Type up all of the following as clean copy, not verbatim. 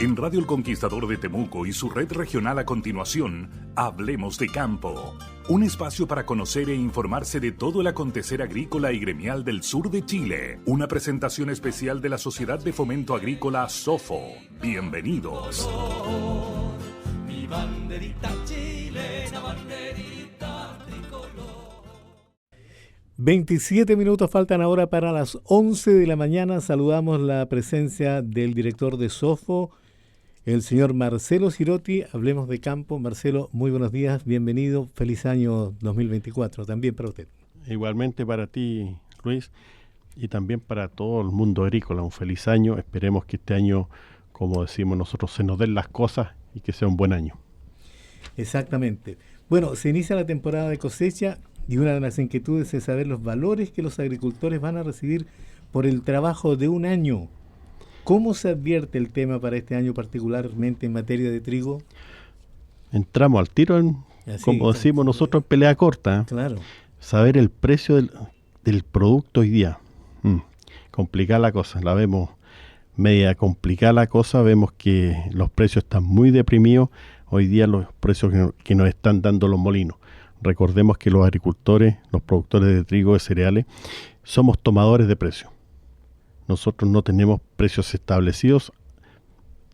En Radio El Conquistador de Temuco y su red regional a continuación, Hablemos de Campo. Un espacio para conocer e informarse de todo el acontecer agrícola y gremial del sur de Chile. Una presentación especial de la Sociedad de Fomento Agrícola SOFO. Bienvenidos. Mi banderita chilena, banderita tricolor. 27 minutos faltan ahora para las 11 de la mañana. Saludamos la presencia del director de SOFO, el señor Marcelo Cirotti. Hablemos de campo. Marcelo, muy buenos días, bienvenido. Feliz año 2024 también para usted. Igualmente para ti, Luis, y también para todo el mundo agrícola. Un feliz año. Esperemos que este año, como decimos nosotros, se nos den las cosas y que sea un buen año. Exactamente. Bueno, se inicia la temporada de cosecha y una de las inquietudes es saber los valores que los agricultores van a recibir por el trabajo de un año. ¿Cómo se advierte el tema para este año, particularmente en materia de trigo? Entramos al tiro, como decimos nosotros, en pelea corta. Claro. Saber el precio del producto hoy día. Complicada la cosa, la vemos media complicada la cosa, vemos que los precios están muy deprimidos. Hoy día los precios que nos están dando los molinos. Recordemos que los agricultores, los productores de trigo, de cereales, somos tomadores de precios. Nosotros no tenemos precios establecidos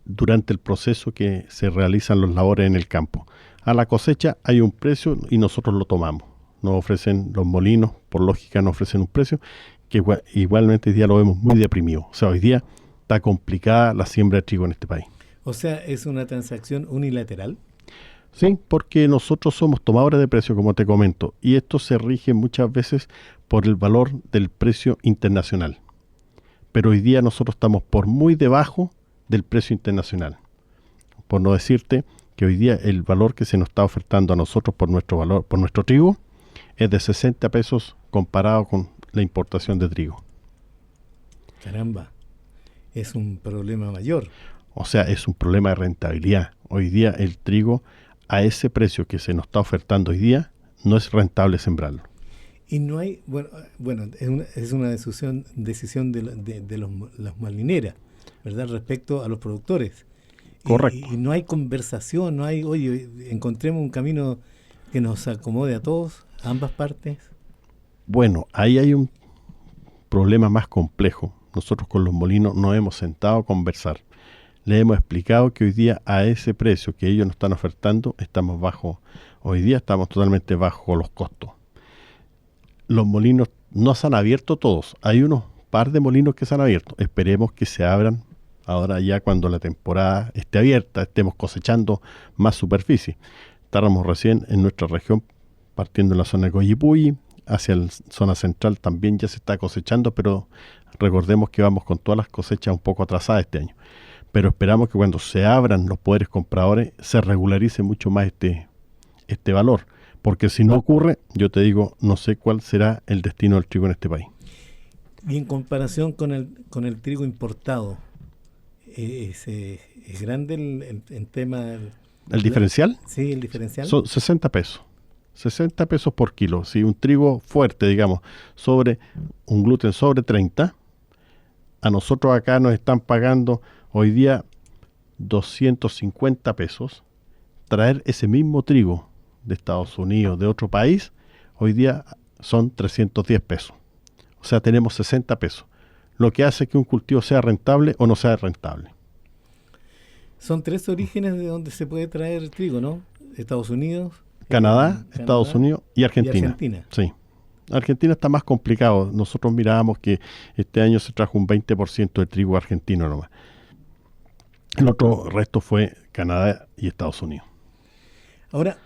durante el proceso que se realizan los labores en el campo. A la cosecha hay un precio y nosotros lo tomamos. Nos ofrecen los molinos, por lógica nos ofrecen un precio que igualmente hoy día lo vemos muy deprimido. O sea, hoy día está complicada la siembra de trigo en este país. O sea, ¿es una transacción unilateral? Sí, porque nosotros somos tomadores de precio, como te comento, y esto se rige muchas veces por el valor del precio internacional. Pero hoy día nosotros estamos por muy debajo del precio internacional. Por no decirte que hoy día el valor que se nos está ofertando a nosotros por nuestro trigo es de 60 pesos comparado con la importación de trigo. Caramba, es un problema mayor. O sea, es un problema de rentabilidad. Hoy día el trigo, a ese precio que se nos está ofertando hoy día, no es rentable sembrarlo. Y no hay, bueno, es una decisión de las molineras, ¿verdad? Respecto a los productores. Correcto. Y no hay conversación, no hay, oye, encontremos un camino que nos acomode a todos, a ambas partes. Bueno, ahí hay un problema más complejo. Nosotros con los molinos nos hemos sentado a conversar. Le hemos explicado que hoy día a ese precio que ellos nos están ofertando estamos bajo. Hoy día estamos totalmente bajo los costos. Los molinos no se han abierto todos. Hay unos par de molinos que se han abierto. Esperemos que se abran ahora ya cuando la temporada esté abierta, estemos cosechando más superficie. Estábamos recién en nuestra región, partiendo en la zona de Coyipulli, hacia la zona central también ya se está cosechando, pero recordemos que vamos con todas las cosechas un poco atrasadas este año. Pero esperamos que cuando se abran los poderes compradores se regularice mucho más este valor. Porque si no ocurre, yo te digo, no sé cuál será el destino del trigo en este país. Y en comparación con el trigo importado, ¿es grande el tema? ¿El diferencial? Sí, el diferencial. Son 60 pesos. 60 pesos por kilo. Si un trigo fuerte, digamos, sobre un gluten sobre 30, a nosotros acá nos están pagando hoy día 250 pesos. Traer ese mismo trigo de Estados Unidos, de otro país, hoy día son 310 pesos. O sea, tenemos 60 pesos. Lo que hace que un cultivo sea rentable o no sea rentable. Son 3 orígenes de donde se puede traer trigo, ¿no? Estados Unidos, Canadá, Estados Unidos y Argentina. Sí. Argentina está más complicado. Nosotros mirábamos que este año se trajo un 20% de trigo argentino nomás. El otro resto fue Canadá y Estados Unidos. Ahora,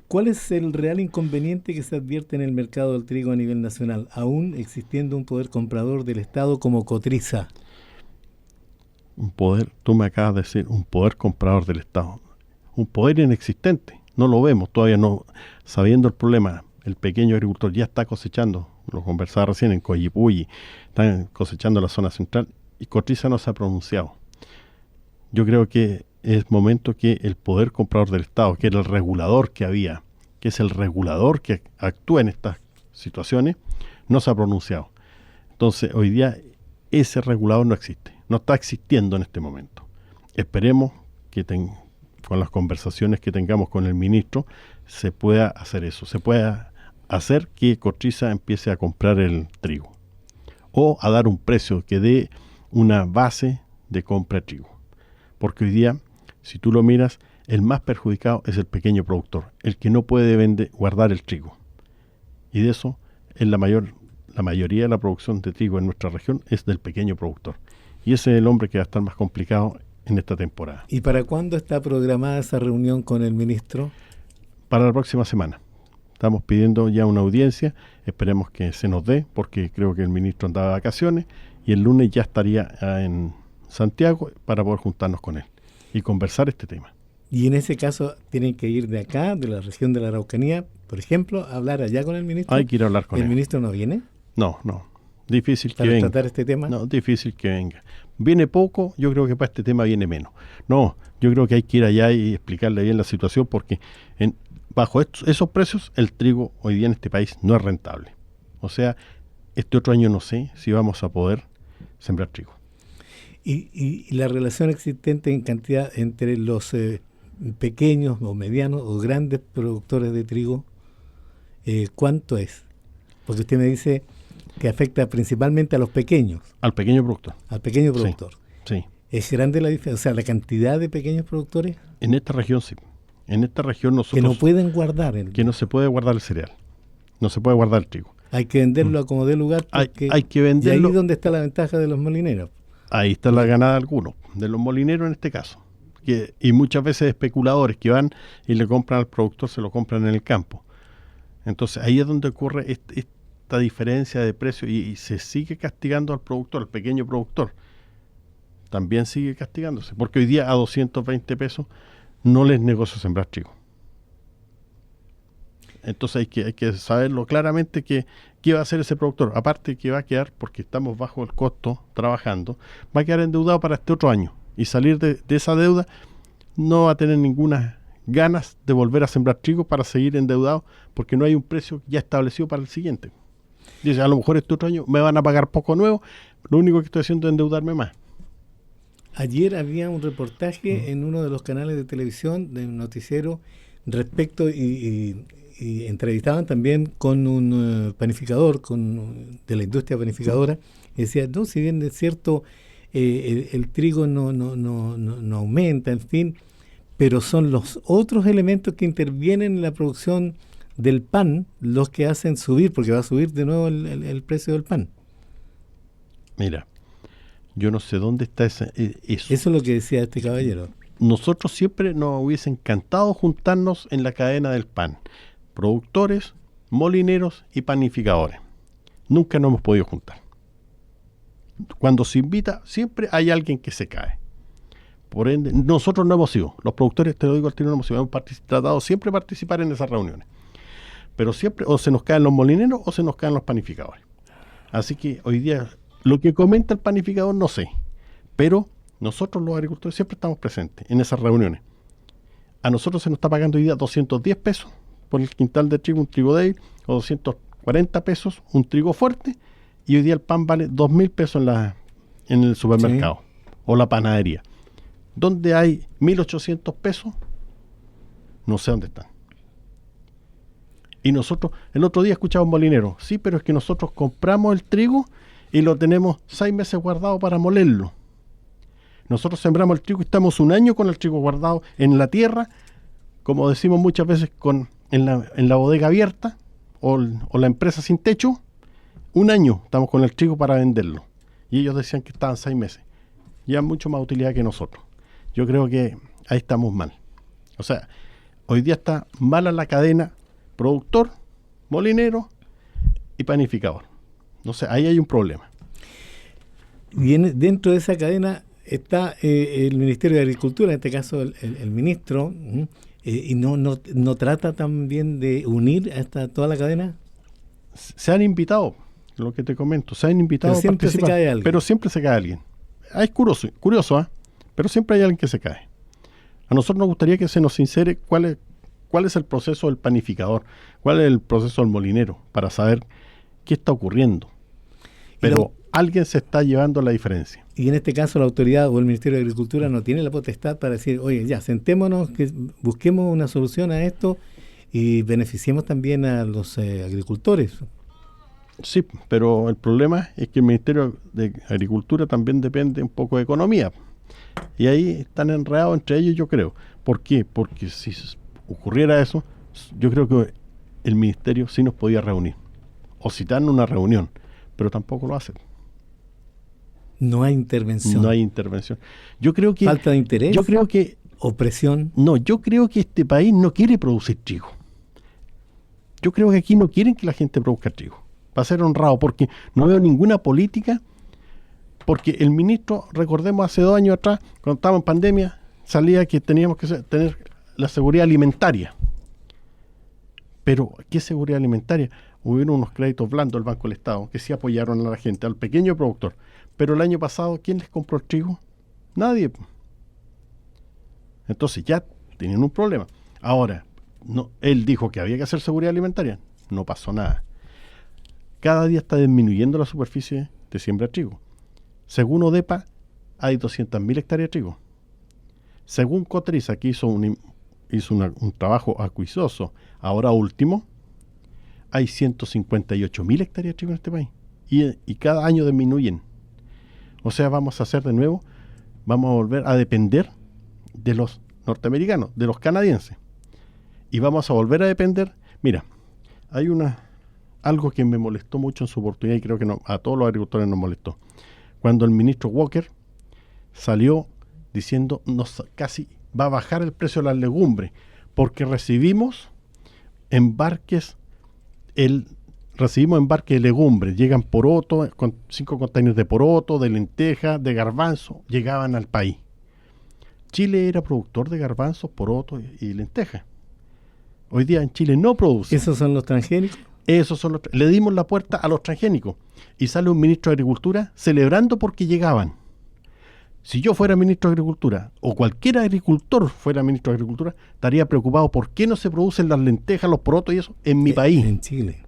¿cuál es el real inconveniente que se advierte en el mercado del trigo a nivel nacional, aún existiendo un poder comprador del Estado como Cotriza? Tú me acabas de decir, un poder comprador del Estado. Un poder inexistente. No lo vemos todavía, no. Sabiendo el problema, el pequeño agricultor ya está cosechando. Lo conversaba recién en Coyipulli. Están cosechando en la zona central y Cotriza no se ha pronunciado. Yo creo que es momento que el poder comprador del Estado, que era el regulador que había, que es el regulador que actúa en estas situaciones, no se ha pronunciado. Entonces, hoy día ese regulador no existe, no está existiendo en este momento. esperemos que con las conversaciones que tengamos con el ministro se pueda hacer eso, se pueda hacer que Costriza empiece a comprar el trigo o a dar un precio que dé una base de compra de trigo. Porque hoy día, si tú lo miras, el más perjudicado es el pequeño productor, el que no puede guardar el trigo. Y de eso es la mayoría de la producción de trigo en nuestra región es del pequeño productor. Y ese es el hombre que va a estar más complicado en esta temporada. ¿Y para cuándo está programada esa reunión con el ministro? Para la próxima semana. Estamos pidiendo ya una audiencia, esperemos que se nos dé, porque creo que el ministro andaba de vacaciones y el lunes ya estaría en Santiago para poder juntarnos con él y conversar este tema. Y en ese caso tienen que ir de acá, de la región de la Araucanía, por ejemplo, a hablar allá con el ministro. Hay que ir a hablar con él. ¿El ministro no viene? No. Difícil que venga. ¿Para tratar este tema? No, difícil que venga. Viene poco, yo creo que para este tema viene menos. No, yo creo que hay que ir allá y explicarle bien la situación porque bajo esos precios el trigo hoy día en este país no es rentable. O sea, este otro año no sé si vamos a poder sembrar trigo. ¿Y la relación existente en cantidad entre los pequeños o medianos o grandes productores de trigo, cuánto es? Porque usted me dice que afecta principalmente a los pequeños. Al pequeño productor. Al pequeño productor. Sí. ¿Es grande la diferencia? O sea, la cantidad de pequeños productores. En esta región sí. En esta región nosotros... Que no pueden guardar. Que no se puede guardar el cereal. No se puede guardar el trigo. Hay que venderlo a como dé lugar. Porque hay que venderlo. Y ahí es donde está la ventaja de los molineros. Ahí está la ganada de algunos, de los molineros en este caso. Y muchas veces especuladores que van y le compran al productor, se lo compran en el campo. Entonces ahí es donde ocurre esta diferencia de precio y se sigue castigando al productor, al pequeño productor. También sigue castigándose, porque hoy día a 220 pesos no les negocio sembrar trigo. Entonces hay que saberlo claramente qué va a hacer ese productor. Aparte que va a quedar, porque estamos bajo el costo trabajando, va a quedar endeudado para este otro año. Y salir de esa deuda no va a tener ninguna ganas de volver a sembrar trigo para seguir endeudado, porque no hay un precio ya establecido para el siguiente. Dice, a lo mejor este otro año me van a pagar poco nuevo, lo único que estoy haciendo es endeudarme más. Ayer había un reportaje en uno de los canales de televisión, de un noticiero, respecto y entrevistaban también con un panificador de la industria panificadora, y decía, no, si bien es cierto, el trigo no aumenta, en fin, pero son los otros elementos que intervienen en la producción del pan los que hacen subir, porque va a subir de nuevo el precio del pan. Mira, yo no sé dónde está eso. Eso es lo que decía este caballero. Nosotros siempre nos hubiese encantado juntarnos en la cadena del pan. Productores, molineros y panificadores. Nunca nos hemos podido juntar. Cuando se invita, siempre hay alguien que se cae. Por ende, nosotros no hemos ido. Los productores, te lo digo al tiro, no hemos ido. Hemos tratado siempre de participar en esas reuniones. Pero siempre o se nos caen los molineros o se nos caen los panificadores. Así que hoy día, lo que comenta el panificador no sé. Pero nosotros los agricultores siempre estamos presentes en esas reuniones. A nosotros se nos está pagando hoy día 210 pesos por el quintal de trigo, un trigo débil, o 240 pesos, un trigo fuerte, y hoy día el pan vale 2.000 pesos en el supermercado, sí, o la panadería. ¿Dónde hay 1.800 pesos? No sé dónde están. Y nosotros, el otro día escuchaba un molinero, sí, pero es que nosotros compramos el trigo y lo tenemos 6 meses guardado para molerlo. Nosotros sembramos el trigo y estamos un año con el trigo guardado en la tierra, como decimos muchas veces en la bodega abierta o la empresa sin techo. Un año estamos con el trigo para venderlo. Y ellos decían que estaban 6 meses. Llevan mucho más utilidad que nosotros. Yo creo que ahí estamos mal. O sea, hoy día está mala la cadena productor, molinero y panificador. No sé, ahí hay un problema. Y dentro de esa cadena está el Ministerio de Agricultura, en este caso el ministro, y no trata también de unir a toda la cadena. Se han invitado, lo que te comento, se han invitado pero siempre a participar, se cae alguien. Pero siempre se cae alguien. Es curioso, ¿eh? Pero siempre hay alguien que se cae. A nosotros nos gustaría que se nos sincere cuál es el proceso del panificador, cuál es el proceso del molinero, para saber qué está ocurriendo. pero alguien se está llevando la diferencia. Y en este caso la autoridad o el Ministerio de Agricultura no tiene la potestad para decir, oye, ya, sentémonos, que busquemos una solución a esto y beneficiemos también a los agricultores. Sí, pero el problema es que el Ministerio de Agricultura también depende un poco de economía. Y ahí están enredados entre ellos, yo creo. ¿Por qué? Porque si ocurriera eso, yo creo que el Ministerio sí nos podía reunir. O citar una reunión, pero tampoco lo hacen. No hay intervención. No hay intervención. Yo creo que... Falta de interés. Yo creo que... Opresión. No, yo creo que este país no quiere producir trigo. Yo creo que aquí no quieren que la gente produzca trigo. Para ser honrado, porque no veo ninguna política, porque el ministro, recordemos hace 2 años atrás, cuando estábamos en pandemia, salía que teníamos que tener la seguridad alimentaria. Pero, ¿qué seguridad alimentaria? Hubieron unos créditos blandos del Banco del Estado que sí apoyaron a la gente, al pequeño productor. Pero el año pasado, ¿quién les compró el trigo? Nadie. Entonces ya tenían un problema. Ahora, él dijo que había que hacer seguridad alimentaria. No pasó nada. Cada día está disminuyendo la superficie de siembra de trigo. Según ODEPA, hay 200.000 hectáreas de trigo. Según Cotriza, que hizo un trabajo acuicioso, ahora último, hay 158.000 hectáreas de trigo en este país. Y cada año disminuyen. O sea, vamos a volver a depender de los norteamericanos, de los canadienses. Y vamos a volver a depender. Mira, hay algo que me molestó mucho en su oportunidad y creo que a todos los agricultores nos molestó. Cuando el ministro Walker salió diciendo casi va a bajar el precio de las legumbres porque recibimos embarques de legumbres, llegan poroto, con 5 containers de poroto, de lenteja, de garbanzo, llegaban al país. Chile era productor de garbanzos, poroto y lenteja. Hoy día en Chile no produce. ¿Esos son los transgénicos? Le dimos la puerta a los transgénicos y sale un ministro de Agricultura celebrando porque llegaban. Si yo fuera ministro de Agricultura o cualquier agricultor fuera ministro de Agricultura, estaría preocupado por qué no se producen las lentejas, los porotos y eso en mi país. En Chile.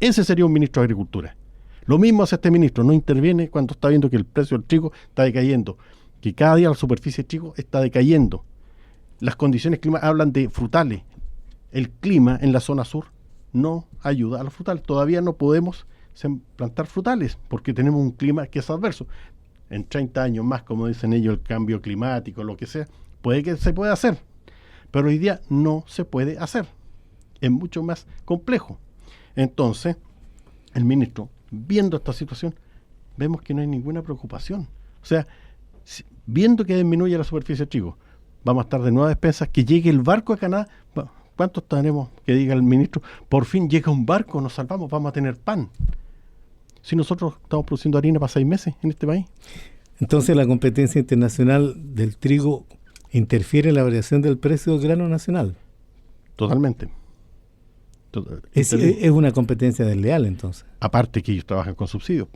Ese sería un ministro de Agricultura. Lo mismo hace este ministro, no interviene cuando está viendo que el precio del trigo está decayendo, que cada día la superficie de trigo está decayendo. Las condiciones climáticas hablan de frutales. El clima en la zona sur no ayuda a los frutales. Todavía no podemos plantar frutales porque tenemos un clima que es adverso. En 30 años más, como dicen ellos, el cambio climático, lo que sea, puede que se pueda hacer. Pero hoy día no se puede hacer. Es mucho más complejo. Entonces, el ministro, viendo esta situación, vemos que no hay ninguna preocupación. O sea, viendo que disminuye la superficie de trigo, vamos a estar de nuevo a expensas que llegue el barco a Canadá. ¿Cuántos tenemos que diga el ministro? Por fin llega un barco, nos salvamos, vamos a tener pan. Si nosotros estamos produciendo harina para 6 meses en este país. Entonces la competencia internacional del trigo interfiere en la variación del precio del grano nacional. Totalmente. Es una competencia desleal entonces. Aparte que ellos trabajan con subsidios.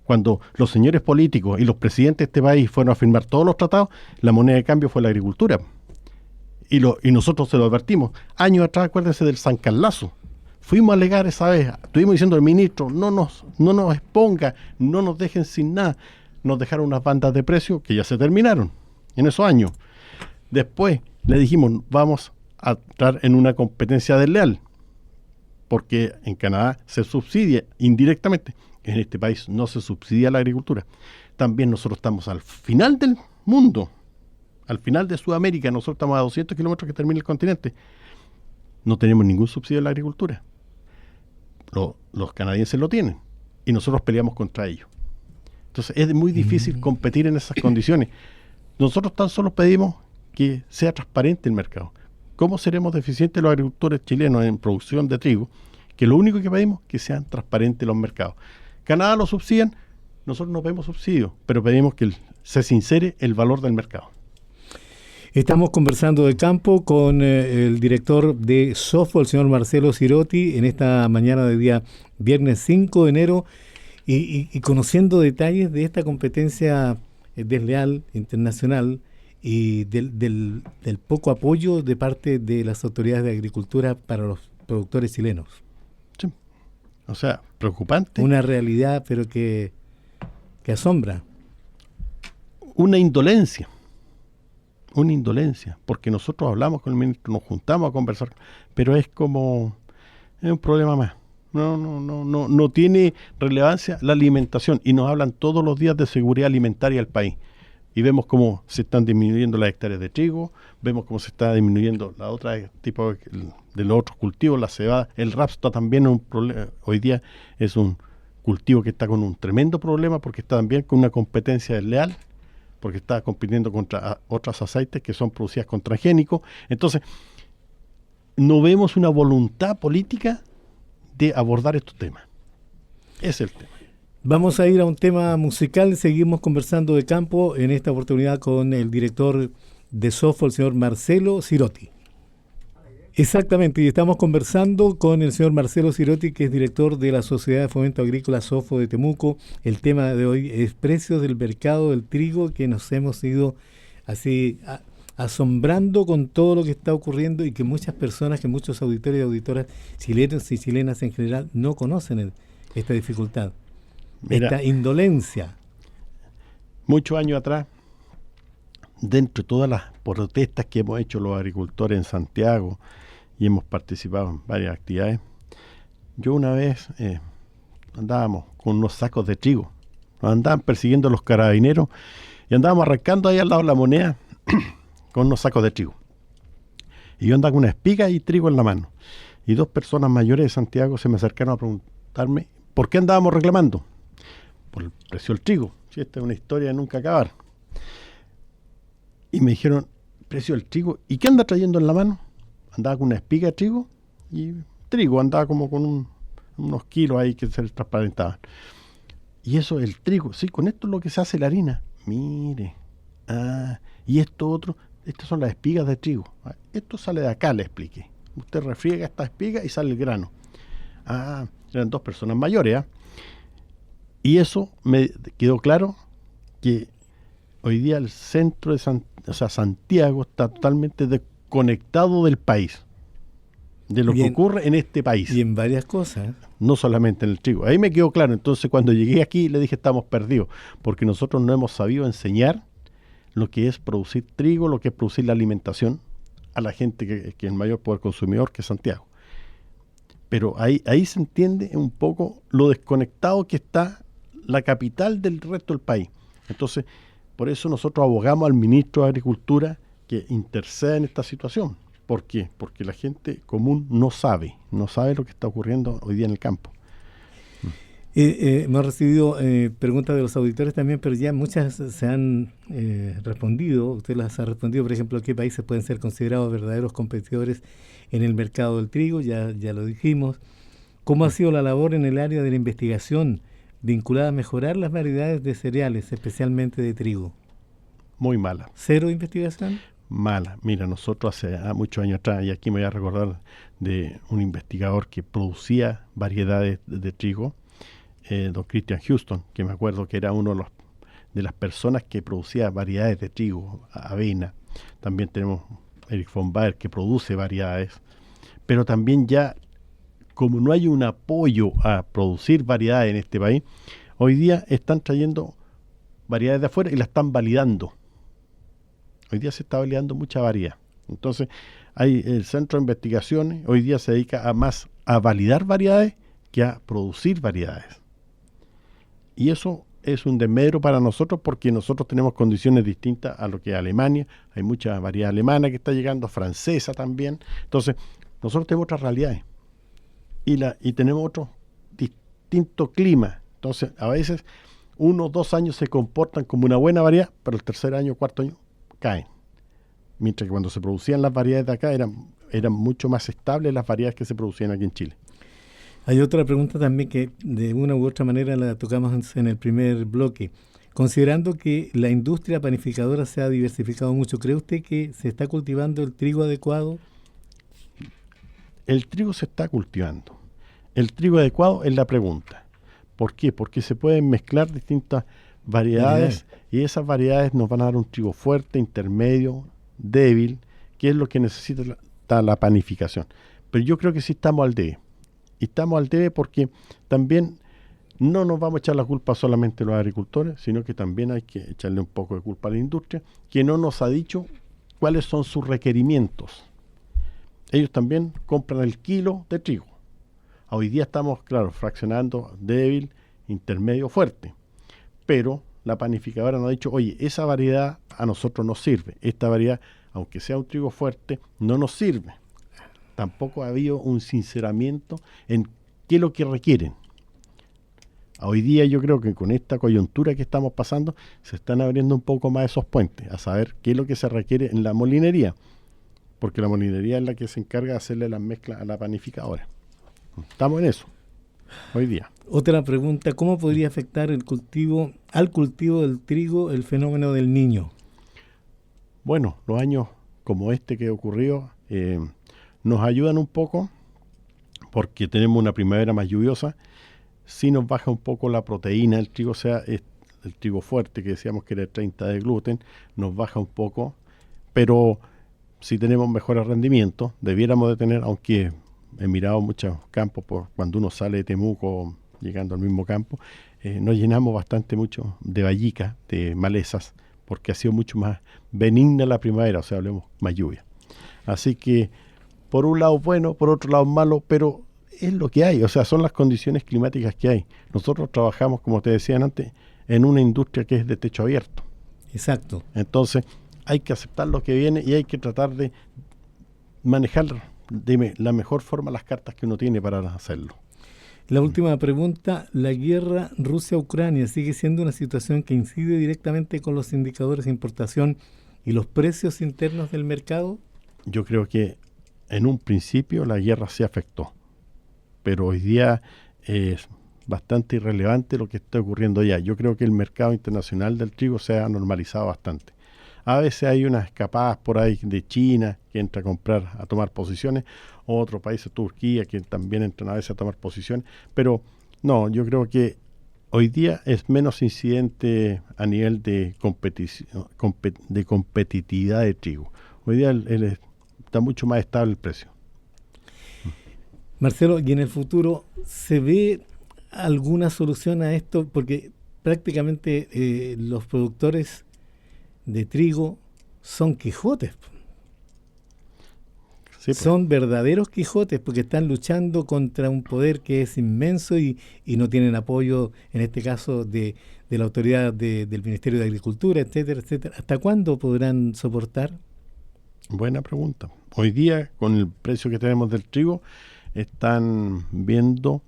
Cuando los señores políticos y los presidentes de este país fueron a firmar todos los tratados, la moneda de cambio fue la agricultura. Y nosotros se lo advertimos. Años atrás, acuérdense del San Carlazo. Fuimos a alegar esa vez, estuvimos diciendo al ministro, no nos exponga, no nos dejen sin nada. Nos dejaron unas bandas de precios que ya se terminaron en esos años. Después le dijimos, vamos a entrar en una competencia desleal, porque en Canadá se subsidia indirectamente. En este país no se subsidia la agricultura. También nosotros estamos al final del mundo, al final de Sudamérica. Nosotros estamos a 200 kilómetros que termina el continente. No tenemos ningún subsidio a la agricultura. Los canadienses lo tienen y nosotros peleamos contra ellos. Entonces es muy difícil competir en esas condiciones. Nosotros tan solo pedimos que sea transparente el mercado. ¿Cómo seremos deficientes los agricultores chilenos en producción de trigo? Que lo único que pedimos es que sean transparentes los mercados. Canadá lo subsidian, nosotros no pedimos subsidio, pero pedimos que se sincere el valor del mercado. Estamos conversando de campo con el director de SOFO, el señor Marcelo Cirotti, en esta mañana de día viernes 5 de enero y conociendo detalles de esta competencia desleal internacional y del poco apoyo de parte de las autoridades de agricultura para los productores chilenos. Sí. O sea, preocupante. Una realidad, pero que asombra. Una indolencia, porque nosotros hablamos con el ministro, nos juntamos a conversar, pero es como, es un problema más. No tiene relevancia la alimentación, y nos hablan todos los días de seguridad alimentaria del país. Y vemos cómo se están disminuyendo las hectáreas de trigo, vemos cómo se está disminuyendo la otra tipo de los otros cultivos, la cebada, el raps también es un problema. Hoy día es un cultivo que está con un tremendo problema porque está también con una competencia desleal, porque está compitiendo contra otras aceites que son producidas con transgénicos. Entonces, no vemos una voluntad política de abordar estos temas. Ese es el tema. Vamos a ir a un tema musical, seguimos conversando de campo, en esta oportunidad con el director de SOFO, el señor Marcelo Cirotti. Exactamente, y estamos conversando con el señor Marcelo Cirotti, que es director de la Sociedad de Fomento Agrícola SOFO de Temuco. El tema de hoy es precios del mercado del trigo, que nos hemos ido así asombrando con todo lo que está ocurriendo y que muchas personas, que muchos auditores y auditoras chilenos y chilenas en general no conocen esta dificultad. Mira, esta indolencia. Muchos años atrás, dentro de todas las protestas que hemos hecho los agricultores en Santiago y hemos participado en varias actividades, yo una vez andábamos con unos sacos de trigo, nos andaban persiguiendo los carabineros y andábamos arrancando ahí al lado de la Moneda con unos sacos de trigo. Y yo andaba con una espiga y trigo en la mano. Y dos personas mayores de Santiago se me acercaron a preguntarme por qué andábamos reclamando. Por el precio del trigo. Si esta es una historia de nunca acabar. Y me dijeron, precio del trigo. ¿Y qué anda trayendo en la mano? Andaba con una espiga de trigo y trigo. Andaba como con unos kilos ahí que se les transparentaban. Y eso, el trigo. Sí, con esto es lo que se hace la harina. Mire. Y esto otro, estas son las espigas de trigo. Esto sale de acá, le expliqué. Usted refriega esta espiga y sale el grano. Eran dos personas mayores. Y eso me quedó claro que hoy día el centro de Santiago está totalmente desconectado del país, de lo que ocurre en este país. Y en varias cosas. No solamente en el trigo. Ahí me quedó claro. Entonces, cuando llegué aquí, le dije, estamos perdidos, porque nosotros no hemos sabido enseñar lo que es producir trigo, lo que es producir la alimentación a la gente que es el mayor poder consumidor, que es Santiago. Pero ahí se entiende un poco lo desconectado que está la capital del resto del país. Entonces, por eso nosotros abogamos al ministro de Agricultura que interceda en esta situación. ¿Por qué? Porque la gente común no sabe lo que está ocurriendo hoy día en el campo. Hemos recibido preguntas de los auditores también, pero ya muchas se han respondido. Usted las ha respondido, por ejemplo, ¿qué países pueden ser considerados verdaderos competidores en el mercado del trigo? Ya lo dijimos. ¿Cómo ha sido la labor en el área de la investigación vinculada a mejorar las variedades de cereales, especialmente de trigo? Muy mala. ¿Cero investigación? Mala. Mira, nosotros hace muchos años atrás, y aquí me voy a recordar de un investigador que producía variedades de trigo, don Christian Houston, que me acuerdo que era uno de las personas que producía variedades de trigo, avena. También tenemos Eric von Baer, que produce variedades, pero también ya, como no hay un apoyo a producir variedades en este país, hoy día están trayendo variedades de afuera y las están validando. Hoy día se está validando mucha variedad. Entonces, hay el centro de investigaciones, hoy día se dedica más a validar variedades que a producir variedades. Y eso es un desmedro para nosotros porque nosotros tenemos condiciones distintas a lo que es Alemania. Hay mucha variedad alemana que está llegando, francesa también. Entonces, nosotros tenemos otras realidades y tenemos otro distinto clima. Entonces, a veces 1 o 2 años se comportan como una buena variedad, pero el tercer año, cuarto año, caen. Mientras que cuando se producían las variedades de acá eran mucho más estables las variedades que se producían aquí en Chile. Hay otra pregunta también que de una u otra manera la tocamos en el primer bloque. Considerando que la industria panificadora se ha diversificado mucho, ¿cree usted que se está cultivando el trigo adecuado? El trigo se está cultivando. El trigo adecuado es la pregunta. ¿Por qué? Porque se pueden mezclar distintas variedades y esas variedades nos van a dar un trigo fuerte, intermedio, débil, que es lo que necesita la panificación. Pero yo creo que sí estamos al debe. Y estamos al debe porque también no nos vamos a echar la culpa solamente a los agricultores, sino que también hay que echarle un poco de culpa a la industria, que no nos ha dicho cuáles son sus requerimientos. Ellos también compran el kilo de trigo. Hoy día estamos, claro, fraccionando débil, intermedio, fuerte. Pero la panificadora nos ha dicho, oye, esa variedad a nosotros nos sirve. Esta variedad, aunque sea un trigo fuerte, no nos sirve. Tampoco ha habido un sinceramiento en qué es lo que requieren. Hoy día yo creo que con esta coyuntura que estamos pasando se están abriendo un poco más esos puentes, a saber qué es lo que se requiere en la molinería, porque la molinería es la que se encarga de hacerle las mezclas a la panificadora. Estamos en eso, hoy día. Otra pregunta, ¿cómo podría afectar al cultivo del trigo el fenómeno del Niño? Bueno, los años como este que ocurrió nos ayudan un poco porque tenemos una primavera más lluviosa. Sí nos baja un poco la proteína del trigo, o sea, el trigo fuerte que decíamos que era 30 de gluten, nos baja un poco, pero si tenemos mejores rendimientos, debiéramos de tener, aunque he mirado muchos campos, cuando uno sale de Temuco llegando al mismo campo, nos llenamos bastante mucho de vallicas, de malezas, porque ha sido mucho más benigna la primavera, o sea, hablemos más lluvia. Así que, por un lado bueno, por otro lado malo, pero es lo que hay, o sea, son las condiciones climáticas que hay. Nosotros trabajamos, como te decían antes, en una industria que es de techo abierto. Exacto. Entonces, hay que aceptar lo que viene y hay que tratar de manejar de la mejor forma las cartas que uno tiene para hacerlo. La última pregunta, ¿la guerra Rusia-Ucrania sigue siendo una situación que incide directamente con los indicadores de importación y los precios internos del mercado? Yo creo que en un principio la guerra sí afectó, pero hoy día es bastante irrelevante lo que está ocurriendo allá. Yo creo que el mercado internacional del trigo se ha normalizado bastante. A veces hay unas escapadas por ahí de China que entra a comprar, a tomar posiciones, o otros países, Turquía, que también entran a veces a tomar posiciones, pero no, yo creo que hoy día es menos incidente a nivel de competitividad de trigo. Hoy día está mucho más estable el precio. Marcelo, ¿y en el futuro se ve alguna solución a esto? Porque prácticamente los productores de trigo son Quijotes. Sí, pues. Son verdaderos Quijotes porque están luchando contra un poder que es inmenso y no tienen apoyo, en este caso, de la autoridad del Ministerio de Agricultura, etcétera, etcétera. ¿Hasta cuándo podrán soportar? Buena pregunta. Hoy día, con el precio que tenemos del trigo, están viendo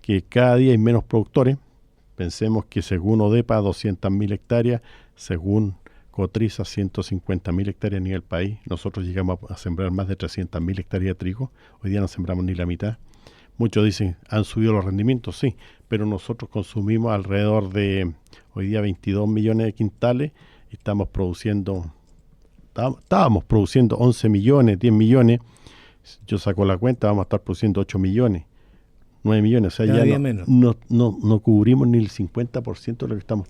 que cada día hay menos productores. Pensemos que según ODEPA, 200.000 hectáreas, según Cotriza, 150.000 hectáreas a nivel país. Nosotros llegamos a sembrar más de 300.000 hectáreas de trigo. Hoy día no sembramos ni la mitad. Muchos dicen, ¿han subido los rendimientos? Sí, pero nosotros consumimos alrededor de, hoy día, 22 millones de quintales. Y estábamos produciendo 11 millones, 10 millones. Yo saco la cuenta, vamos a estar produciendo 8 millones, 9 millones. O sea, cada ya día no cubrimos ni el 50% de lo que estamos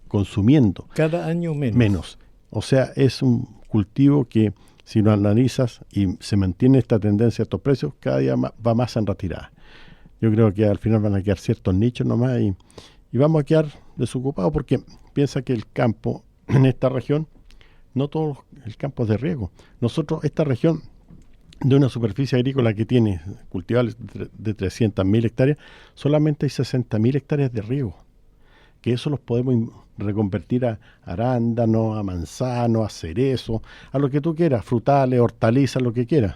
consumiendo. Cada año menos. Menos. O sea, es un cultivo que, si lo analizas y se mantiene esta tendencia a estos precios, cada día va más en retirada. Yo creo que al final van a quedar ciertos nichos nomás y vamos a quedar desocupados porque piensa que el campo en esta región, no todo el campo es de riego. Nosotros, esta región, de una superficie agrícola que tiene cultivables de 300.000 hectáreas, solamente hay 60.000 hectáreas de riego, que eso los podemos reconvertir a arándanos, a manzanos, a cerezo, a lo que tú quieras, frutales, hortalizas, lo que quieras.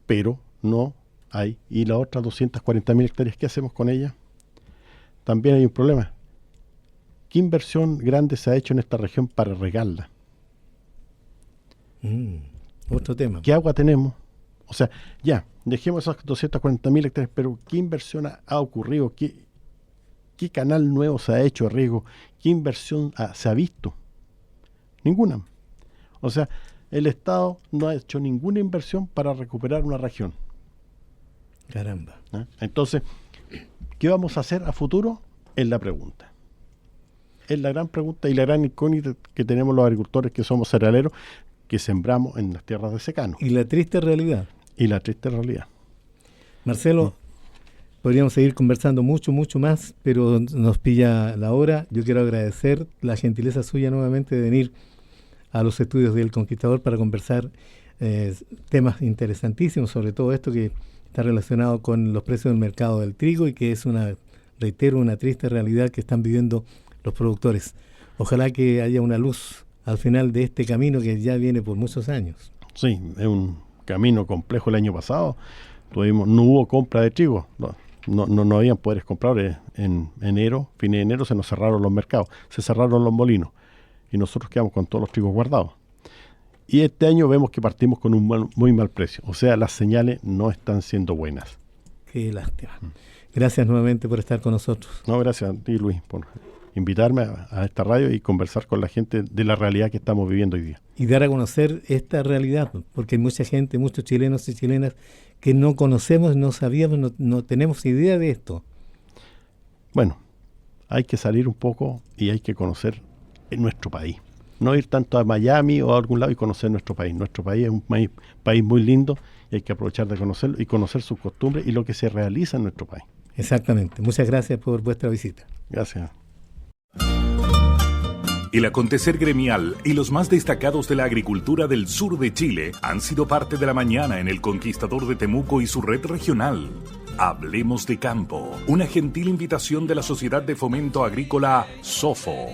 Pero no hay. Y las otras 240.000 hectáreas, ¿qué hacemos con ellas? También hay un problema. ¿Qué inversión grande se ha hecho en esta región para regarla? Otro tema. ¿Qué agua tenemos? O sea, ya, dejemos esas 240.000 hectáreas, pero ¿qué inversión ha ocurrido? ¿Qué canal nuevo se ha hecho de riego? ¿Qué inversión se ha visto? Ninguna. O sea, el Estado no ha hecho ninguna inversión para recuperar una región. Caramba. Entonces, ¿qué vamos a hacer a futuro? Es la pregunta. Es la gran pregunta y la gran incógnita que tenemos los agricultores que somos cerealeros, que sembramos en las tierras de secano. Y la triste realidad. Marcelo, podríamos seguir conversando mucho más, pero nos pilla la hora. Yo quiero agradecer la gentileza suya nuevamente de venir a los estudios del Conquistador para conversar temas interesantísimos, sobre todo esto que está relacionado con los precios del mercado del trigo y que es una triste realidad que están viviendo los productores. Ojalá que haya una luz al final de este camino que ya viene por muchos años. Sí, es un camino complejo. El año pasado no hubo compra de trigo, no habían poderes compradores. En enero, fin de enero, se nos cerraron los mercados, se cerraron los molinos y nosotros quedamos con todos los trigos guardados. Y este año vemos que partimos con un muy mal precio, o sea, las señales no están siendo buenas. Qué lástima. Gracias nuevamente por estar con nosotros. No, gracias a ti, Luis, por invitarme a esta radio y conversar con la gente de la realidad que estamos viviendo hoy día. Y dar a conocer esta realidad, porque hay mucha gente, muchos chilenos y chilenas que no conocemos, no sabíamos, no tenemos idea de esto. Bueno, hay que salir un poco y hay que conocer nuestro país. No ir tanto a Miami o a algún lado y conocer nuestro país. Nuestro país es un país muy lindo y hay que aprovechar de conocerlo y conocer sus costumbres y lo que se realiza en nuestro país. Exactamente. Muchas gracias por vuestra visita. Gracias. El acontecer gremial y los más destacados de la agricultura del sur de Chile han sido parte de la mañana en el Conquistador de Temuco y su red regional. Hablemos de campo, una gentil invitación de la Sociedad de Fomento Agrícola SOFO.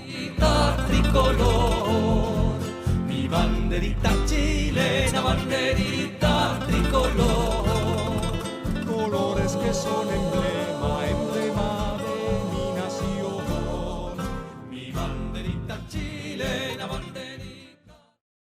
Tricolor, mi banderita chilena, banderita.